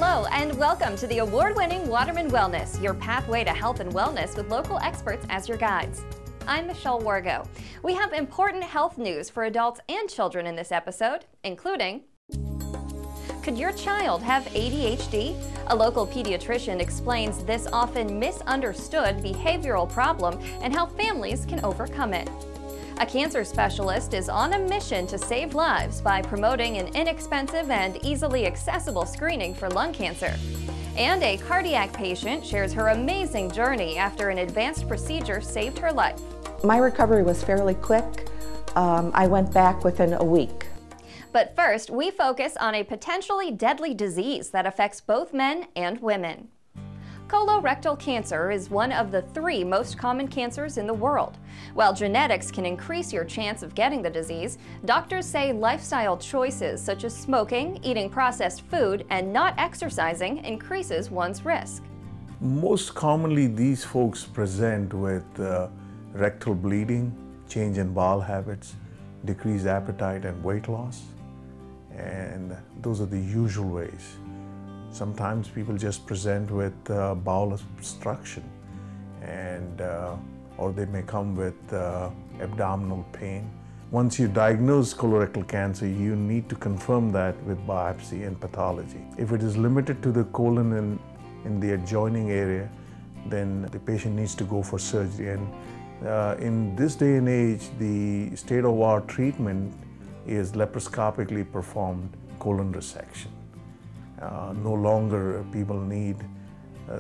Hello and welcome to the award-winning Waterman Wellness, your pathway to health and wellness with local experts as your guides. I'm Michelle Wargo. We have important health news for adults and children in this episode, including: could your child have ADHD? A local pediatrician explains this often misunderstood behavioral problem and how families can overcome it. A cancer specialist is on a mission to save lives by promoting an inexpensive and easily accessible screening for lung cancer. And a cardiac patient shares her amazing journey after an advanced procedure saved her life. My recovery was fairly quick. I went back within a week. But first, we focus on a potentially deadly disease that affects both men and women. Colorectal cancer is one of the 3 most common cancers in the world. While genetics can increase your chance of getting the disease, doctors say lifestyle choices such as smoking, eating processed food, and not exercising increases one's risk. Most commonly, these folks present with rectal bleeding, change in bowel habits, decreased appetite, and weight loss. And those are the usual ways. Sometimes people just present with bowel obstruction, and or they may come with abdominal pain. Once you diagnose colorectal cancer, you need to confirm that with biopsy and pathology. If it is limited to the colon and in the adjoining area, then the patient needs to go for surgery. And in this day and age, the state-of-the-art treatment is laparoscopically performed colon resection. No longer people need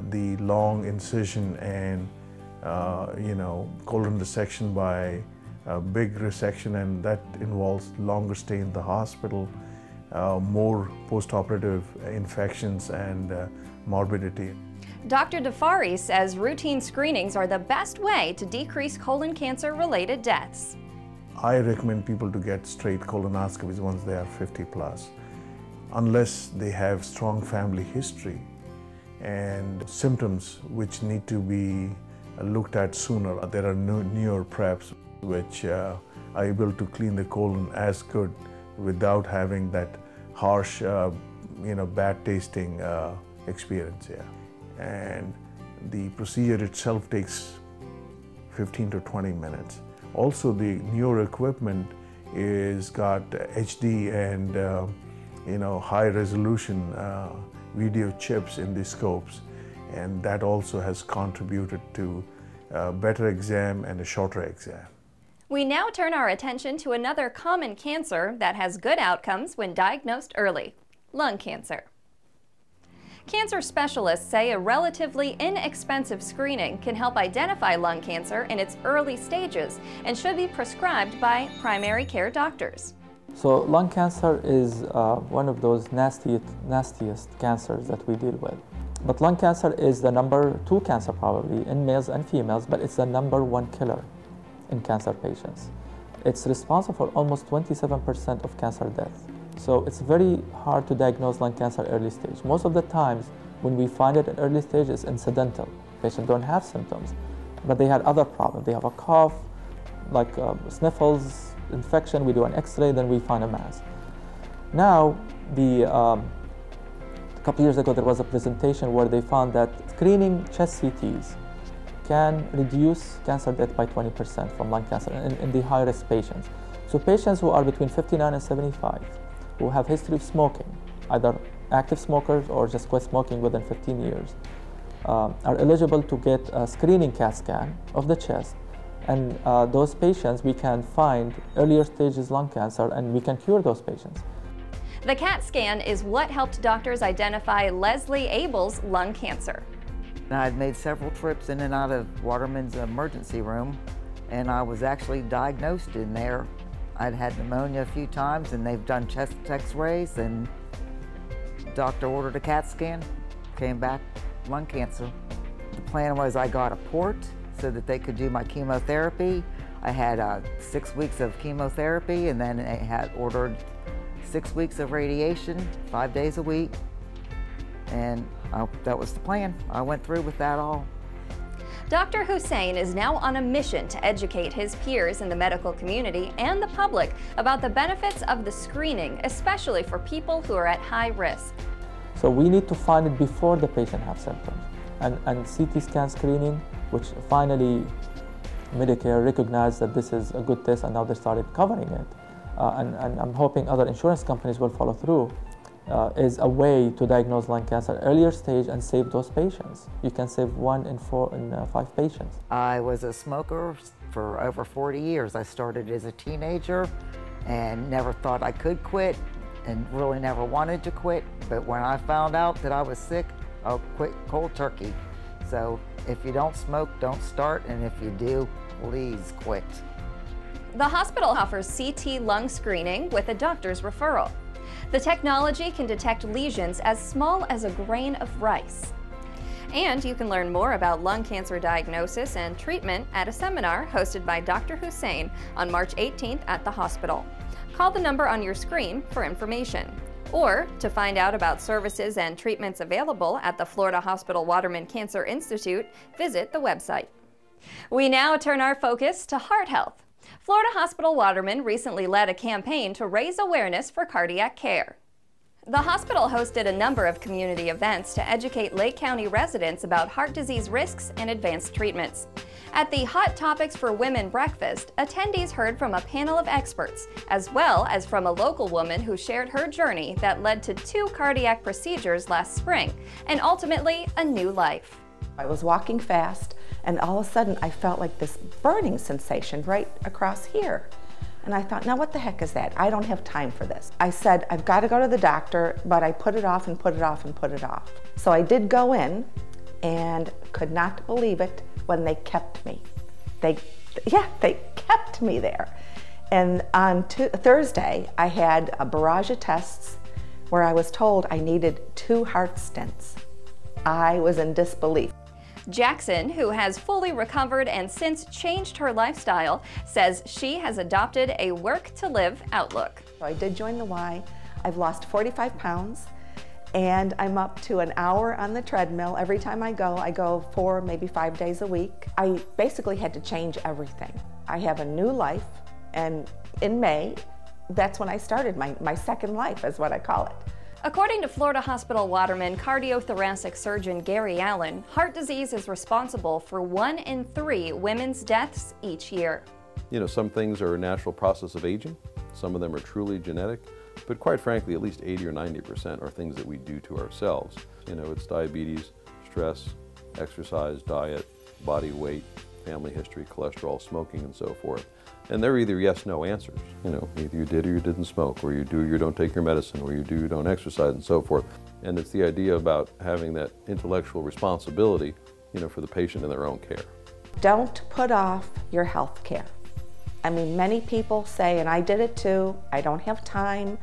the long incision and colon resection by big resection, and that involves longer stay in the hospital, more post-operative infections and morbidity. Dr. DeFari says routine screenings are the best way to decrease colon cancer-related deaths. I recommend people to get straight colonoscopies once they are 50 plus. Unless they have strong family history and symptoms which need to be looked at sooner. There are newer preps which are able to clean the colon as good without having that harsh, bad tasting experience. Yeah. And the procedure itself takes 15 to 20 minutes. Also, the newer equipment is got HD and high resolution video chips in the scopes, and that also has contributed to a better exam and a shorter exam. We now turn our attention to another common cancer that has good outcomes when diagnosed early: lung cancer. Cancer specialists say a relatively inexpensive screening can help identify lung cancer in its early stages and should be prescribed by primary care doctors. So lung cancer is one of those nastiest cancers that we deal with. But lung cancer is the number 2 cancer probably in males and females, but it's the number 1 killer in cancer patients. It's responsible for almost 27% of cancer deaths. So it's very hard to diagnose lung cancer early stage. Most of the times when we find it in early stage, it's incidental. Patients don't have symptoms, but they had other problems. They have a cough, like sniffles, infection, we do an x-ray, then we find a mass. Now, a couple years ago there was a presentation where they found that screening chest CTs can reduce cancer death by 20% from lung cancer in the high-risk patients. So patients who are between 59 and 75, who have history of smoking, either active smokers or just quit smoking within 15 years, are eligible to get a screening CAT scan of the chest. And those patients, we can find earlier stages lung cancer and we can cure those patients. The CAT scan is what helped doctors identify Leslie Abel's lung cancer. I'd made several trips in and out of Waterman's emergency room, and I was actually diagnosed in there. I'd had pneumonia a few times, and they've done chest x-rays, and the doctor ordered a CAT scan, came back lung cancer. The plan was I got a port so that they could do my chemotherapy. I had 6 weeks of chemotherapy, and then I had ordered 6 weeks of radiation, 5 days a week, and that was the plan. I went through with that all. Dr. Hussain is now on a mission to educate his peers in the medical community and the public about the benefits of the screening, especially for people who are at high risk. So we need to find it before the patient has symptoms. And CT scan screening, which finally Medicare recognized that this is a good test, and now they started covering it. And I'm hoping other insurance companies will follow through, is a way to diagnose lung cancer earlier stage and save those patients. You can save 1 in 5 patients. I was a smoker for over 40 years. I started as a teenager and never thought I could quit and really never wanted to quit. But when I found out that I was sick, I'll quit cold turkey. So if you don't smoke, don't start, and if you do, please quit. The hospital offers CT lung screening with a doctor's referral. The technology can detect lesions as small as a grain of rice. And you can learn more about lung cancer diagnosis and treatment at a seminar hosted by Dr. Hussein on March 18th at the hospital. Call the number on your screen for information. Or to find out about services and treatments available at the Florida Hospital Waterman Cancer Institute, visit the website. We now turn our focus to heart health. Florida Hospital Waterman recently led a campaign to raise awareness for cardiac care. The hospital hosted a number of community events to educate Lake County residents about heart disease risks and advanced treatments. At the Hot Topics for Women breakfast, attendees heard from a panel of experts, as well as from a local woman who shared her journey that led to 2 cardiac procedures last spring, and ultimately a new life. I was walking fast, and all of a sudden I felt like this burning sensation right across here. And I thought, now what the heck is that? I don't have time for this. I said, I've got to go to the doctor, but I put it off and put it off and put it off. So I did go in and could not believe it when they kept me. They kept me there. And on Thursday, I had a barrage of tests where I was told I needed 2 heart stents. I was in disbelief. Jackson, who has fully recovered and since changed her lifestyle, says she has adopted a work-to-live outlook. So I did join the Y. I've lost 45 pounds, and I'm up to an hour on the treadmill. Every time I go 4, maybe 5 days a week. I basically had to change everything. I have a new life, and in May, that's when I started my second life, is what I call it. According to Florida Hospital Waterman cardiothoracic surgeon Gary Allen, heart disease is responsible for 1 in 3 women's deaths each year. You know, some things are a natural process of aging, some of them are truly genetic, but quite frankly, at least 80 or 90% are things that we do to ourselves. You know, it's diabetes, stress, exercise, diet, body weight, family history, cholesterol, smoking, and so forth. And they're either yes/no answers. You know, either you did or you didn't smoke, or you do or you don't take your medicine, or you do or you don't exercise, and so forth. And it's the idea about having that intellectual responsibility, you know, for the patient in their own care. Don't put off your health care. I mean, many people say, and I did it too, I don't have time,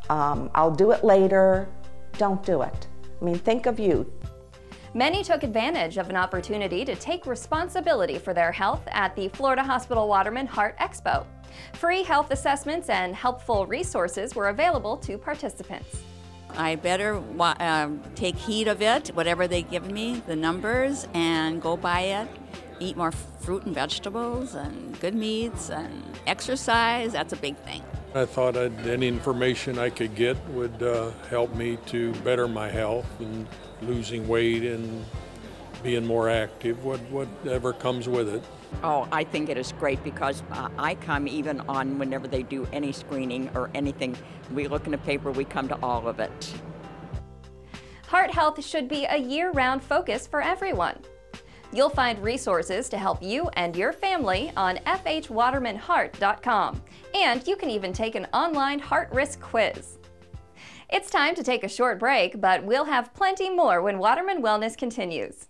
I'll do it later. Don't do it. I mean, think of you. Many took advantage of an opportunity to take responsibility for their health at the Florida Hospital Waterman Heart Expo. Free health assessments and helpful resources were available to participants. I better take heed of it, whatever they give me, the numbers, and go by it. Eat more fruit and vegetables and good meats and exercise. That's a big thing. I thought any information I could get would help me to better my health and losing weight and being more active, whatever comes with it. Oh, I think it is great because I come even on whenever they do any screening or anything. We look in the paper, we come to all of it. Heart health should be a year-round focus for everyone. You'll find resources to help you and your family on fhwatermanheart.com. And you can even take an online heart risk quiz. It's time to take a short break, but we'll have plenty more when Waterman Wellness continues.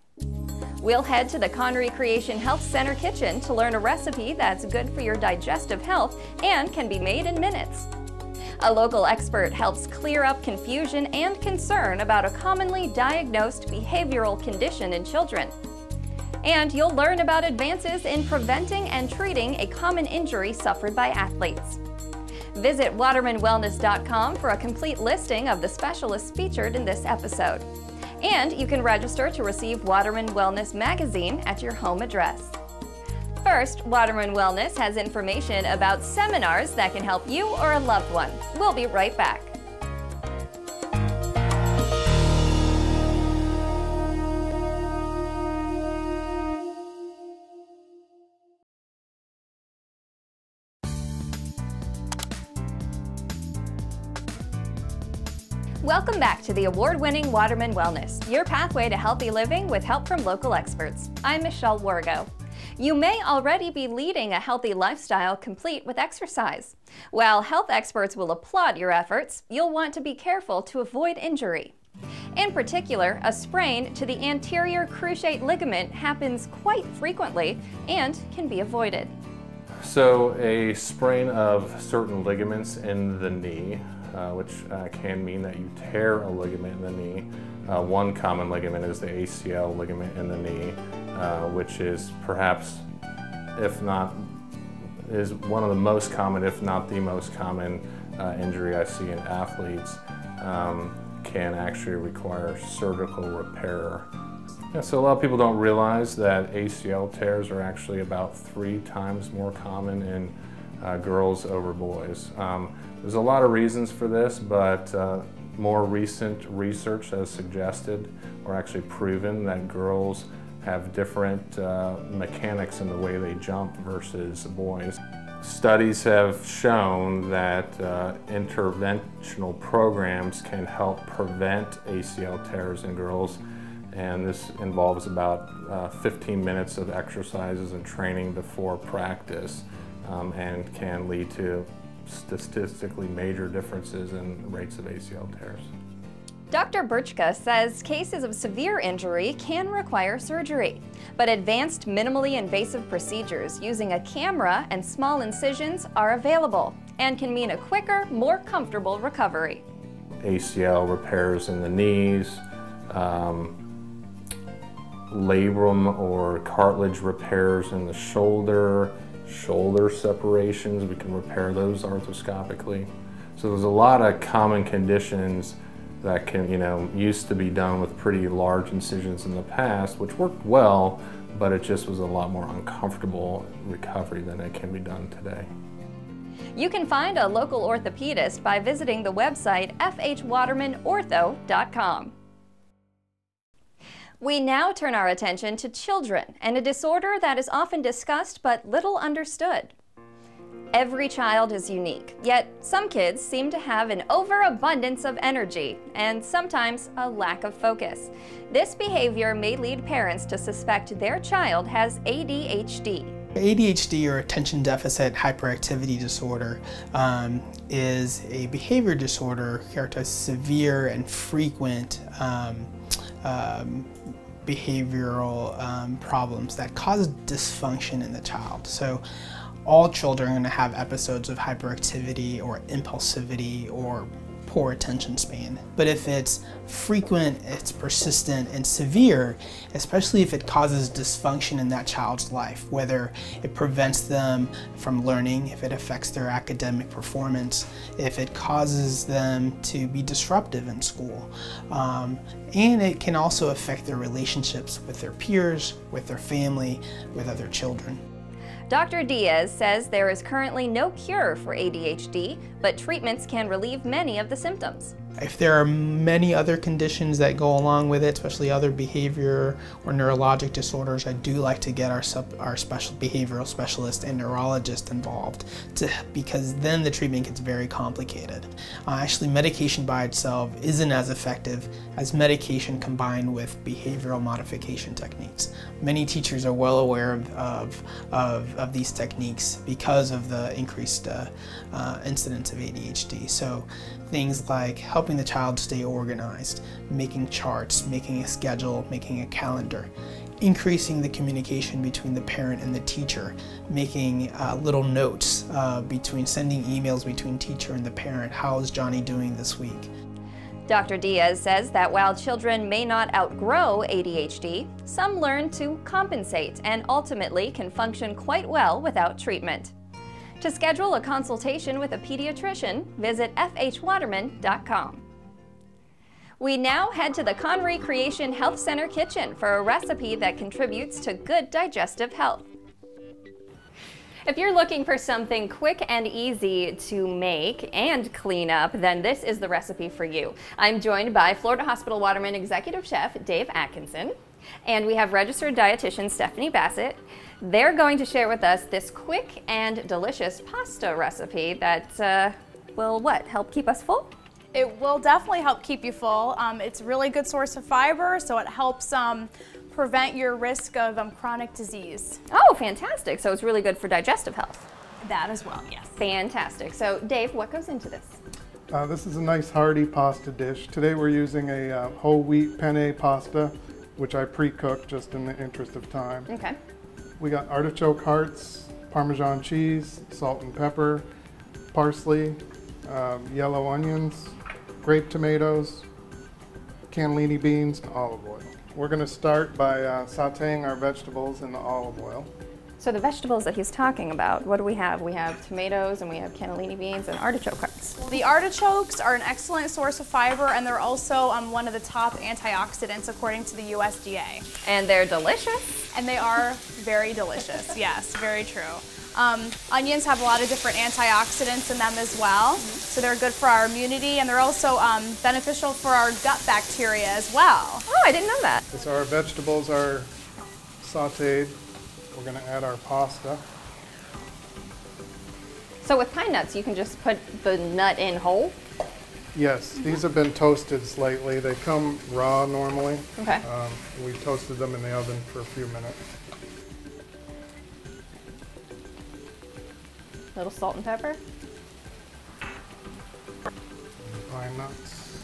We'll head to the Connery Creation Health Center kitchen to learn a recipe that's good for your digestive health and can be made in minutes. A local expert helps clear up confusion and concern about a commonly diagnosed behavioral condition in children. And you'll learn about advances in preventing and treating a common injury suffered by athletes. Visit watermanwellness.com for a complete listing of the specialists featured in this episode. And you can register to receive Waterman Wellness magazine at your home address. First, Waterman Wellness has information about seminars that can help you or a loved one. We'll be right back. Welcome back to the award-winning Waterman Wellness, your pathway to healthy living with help from local experts. I'm Michelle Wargo. You may already be leading a healthy lifestyle complete with exercise. While health experts will applaud your efforts, you'll want to be careful to avoid injury. In particular, a sprain to the anterior cruciate ligament happens quite frequently and can be avoided. So a sprain of certain ligaments in the knee, which can mean that you tear a ligament in the knee. One common ligament is the ACL ligament in the knee, which is perhaps, is one of the most common, if not the most common injury I see in athletes. Can actually require surgical repair. So a lot of people don't realize that ACL tears are actually about 3 times more common in girls over boys. There's a lot of reasons for this, but more recent research has suggested or actually proven that girls have different mechanics in the way they jump versus boys. Studies have shown that interventional programs can help prevent ACL tears in girls, and this involves about 15 minutes of exercises and training before practice, and can lead to statistically major differences in rates of ACL tears. Dr. Birchka says cases of severe injury can require surgery, but advanced minimally invasive procedures using a camera and small incisions are available and can mean a quicker, more comfortable recovery. ACL repairs in the knees, labrum or cartilage repairs in the shoulder separations, we can repair those arthroscopically. So there's a lot of common conditions that can, used to be done with pretty large incisions in the past, which worked well, but it just was a lot more uncomfortable recovery than it can be done today. You can find a local orthopedist by visiting the website fhwatermanortho.com. We now turn our attention to children and a disorder that is often discussed but little understood. Every child is unique, yet some kids seem to have an overabundance of energy and sometimes a lack of focus. This behavior may lead parents to suspect their child has ADHD. ADHD, or attention deficit hyperactivity disorder, is a behavior disorder characterized severe and frequent behavioral problems that cause dysfunction in the child. So all children are going to have episodes of hyperactivity or impulsivity or poor attention span. But if it's frequent, it's persistent and severe, especially if it causes dysfunction in that child's life, whether it prevents them from learning, if it affects their academic performance, if it causes them to be disruptive in school, and it can also affect their relationships with their peers, with their family, with other children. Dr. Diaz says there is currently no cure for ADHD, but treatments can relieve many of the symptoms. If there are many other conditions that go along with it, especially other behavior or neurologic disorders, I do like to get our special behavioral specialist and neurologist involved, because then the treatment gets very complicated. Actually, medication by itself isn't as effective as medication combined with behavioral modification techniques. Many teachers are well aware of these techniques because of the increased incidence of ADHD. So things like helping the child stay organized, making charts, making a schedule, making a calendar, increasing the communication between the parent and the teacher, making little notes sending emails between teacher and the parent. How is Johnny doing this week? Dr. Diaz says that while children may not outgrow ADHD, some learn to compensate and ultimately can function quite well without treatment. To schedule a consultation with a pediatrician, visit fhwaterman.com. We now head to the Connery Creation Health Center kitchen for a recipe that contributes to good digestive health. If you're looking for something quick and easy to make and clean up, then this is the recipe for you. I'm joined by Florida Hospital Waterman Executive Chef Dave Atkinson, and we have registered dietitian Stephanie Bassett. They're going to share with us this quick and delicious pasta recipe that will help keep us full? It will definitely help keep you full. It's a really good source of fiber, so it helps prevent your risk of chronic disease. Oh, fantastic. So it's really good for digestive health. That as well, yes. Fantastic. So Dave, what goes into this? This is a nice hearty pasta dish. Today we're using a whole wheat penne pasta, which I pre-cooked just in the interest of time. Okay. We got artichoke hearts, Parmesan cheese, salt and pepper, parsley, yellow onions, grape tomatoes, cannellini beans, and olive oil. We're going to start by sauteing our vegetables in the olive oil. So the vegetables that he's talking about, what do we have? We have tomatoes and we have cannellini beans and artichoke hearts. The artichokes are an excellent source of fiber, and they're also one of the top antioxidants according to the USDA. And they're delicious? And they are very delicious, yes, very true. Onions have a lot of different antioxidants in them as well, so they're good for our immunity, and they're also beneficial for our gut bacteria as well. Oh, I didn't know that. So our vegetables are sauteed. We're going to add our pasta. So with pine nuts, you can just put the nut in whole? Yes, these have been toasted slightly. They come raw normally. Okay. We toasted them in the oven for a few minutes. A little salt and pepper. Pine nuts.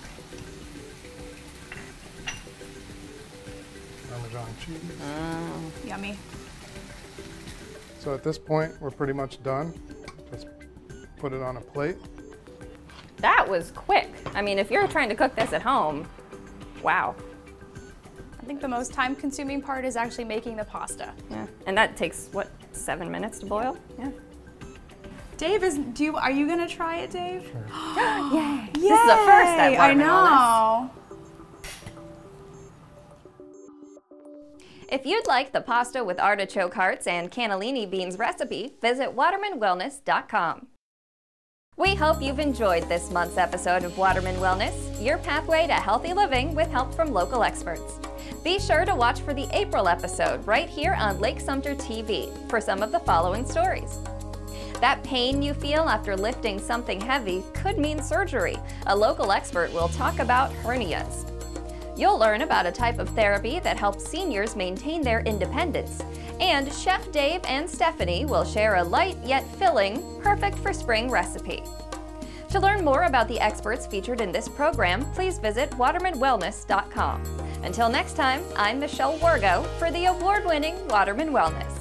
Parmesan cheese. Yummy. So at this point, we're pretty much done. Just put it on a plate. That was quick. I mean, if you're trying to cook this at home, wow. I think the most time-consuming part is actually making the pasta. Yeah, and that takes, what, 7 minutes to boil? Yeah. Dave, are you gonna try it, Dave? Sure. Yay! This is the first at Waterman Wellness. If you'd like the pasta with artichoke hearts and cannellini beans recipe, visit watermanwellness.com. We hope you've enjoyed this month's episode of Waterman Wellness, your pathway to healthy living with help from local experts. Be sure to watch for the April episode right here on Lake Sumter TV for some of the following stories. That pain you feel after lifting something heavy could mean surgery. A local expert will talk about hernias. You'll learn about a type of therapy that helps seniors maintain their independence. And Chef Dave and Stephanie will share a light yet filling, perfect for spring recipe. To learn more about the experts featured in this program, please visit watermanwellness.com. Until next time, I'm Michelle Wargo for the award-winning Waterman Wellness.